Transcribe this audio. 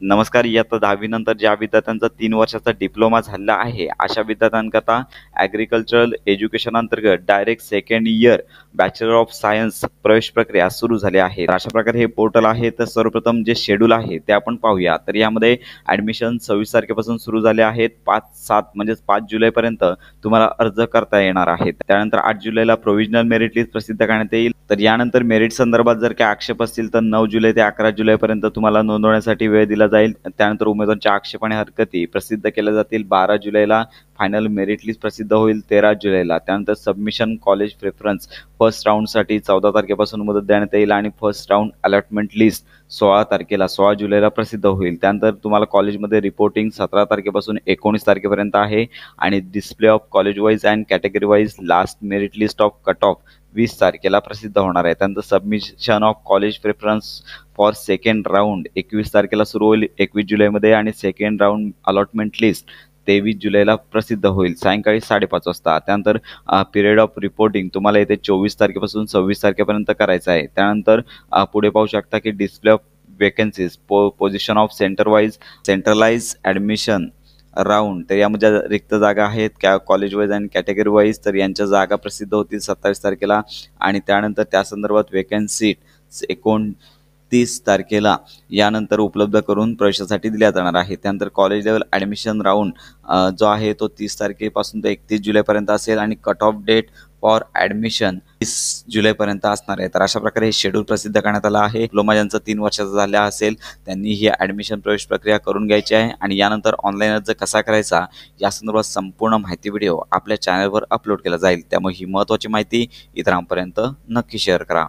नमस्कार. इयत्ता 10वी नंतर ज्या विद्यार्थ्यांचा 3 वर्षाचा डिप्लोमा झालेला आहे, अशा विद्यार्थ्यांकरता ॲग्रिकल्चरल एज्युकेशन अंतर्गत direct second year bachelor of science प्रवेश प्रक्रिया सुरू झाली आहे. अशा प्रकारे हे पोर्टल आहे. तर सर्वप्रथम जे शेड्यूल आहे ते आपण पाहूया. तर यामध्ये ॲडमिशन 26 तारखेपासून सुरू झाले आहेत. 5-7 म्हणजेच 5 जुलैपर्यंत तुम्हाला अर्ज करता येणार आहेत. त्यानंतर 8 जुलैला प्रोव्हिजनल मेरिट लिस्ट प्रसिद्ध करण्यात येईल. तर यानंतर मेरिट संदर्भात जर काही आक्षेप असतील तर 9 जुलै ते 11 जुलैपर्यंत तुम्हाला नोंदवण्यासाठी वेळ दिला जाईल. त्यानंतर उमेदवारांच्या आक्षेप आणि हरकती प्रसिद्ध केल्या जातील. 12 जुलैला फायनल मेरिट लिस्ट प्रसिद्ध होईल. 13 जुलैला त्यानंतर सबमिशन कॉलेज प्रेफरन्स फर्स्ट राऊंडसाठी 14 तारखेपासून मुदत देण्यात येईल आणि फर्स्ट राऊंड अलॉटमेंट लिस्ट 16 तारखेला 16 जुलैला प्रसिद्ध होईल. त्यानंतर तुम्हाला कॉलेजमध्ये रिपोर्टिंग 17 तारखेपासून 19 तारखेपर्यंत आहे आणि display of college wise and category wise last merit list of cut off 20 तारखेला प्रसिद्ध होणार आहे. त्यानंतर submission of college preference for second round 21 तारखेला सुरू होईल 21 जुलैमध्ये आणि सेकंड राऊंड अलॉटमेंट लिस्ट 23 जुलैला प्रसिद्ध होईल सायंकाळी 5:30 वाजता. त्यानंतर पिरियड ऑफ रिपोर्टिंग तुम्हाला येथे 24 तारखेपासून 26 तारखेपर्यंत करायचं आहे. त्यानंतर पुढे पाहू शकता की display of vacancies position of centralize admission round. तर यामध्ये रिक्त जागा आहेत कॉलेज वाईज आणि कॅटेगरी वाईज. तर यांच्या जागा प्रसिद्ध होतील 27 तारखेला आणि त्यानंतर त्या संदर्भात वेकन्सी 29 तारखेला यानंतर उपलब्ध करून प्रवेशासाठी दिल्या जाणार आहे. त्यानंतर कॉलेज लेवल ॲडमिशन राऊंड जो आहे तो 30 तारखेपासून ते 31 जुलैपर्यंत असेल आणि cut off date for admission 30 जुलैपर्यंत असणार आहे. तर अशा प्रकारे हे शेड्यूल प्रसिद्ध करण्यात आलं आहे. डिप्लोमा ज्यांचा 3 वर्षाचा झाला असेल त्यांनी ही ॲडमिशन प्रवेश प्रक्रिया करून घ्यायची आहे आणि यानंतर ऑनलाईन अर्ज कसा करायचा या संदर्भात संपूर्ण माहिती व्हिडिओ आपल्या चॅनलवर अपलोड केला जाईल. त्यामुळे ही महत्त्वाची माहिती इतरांपर्यंत नक्की शेअर करा.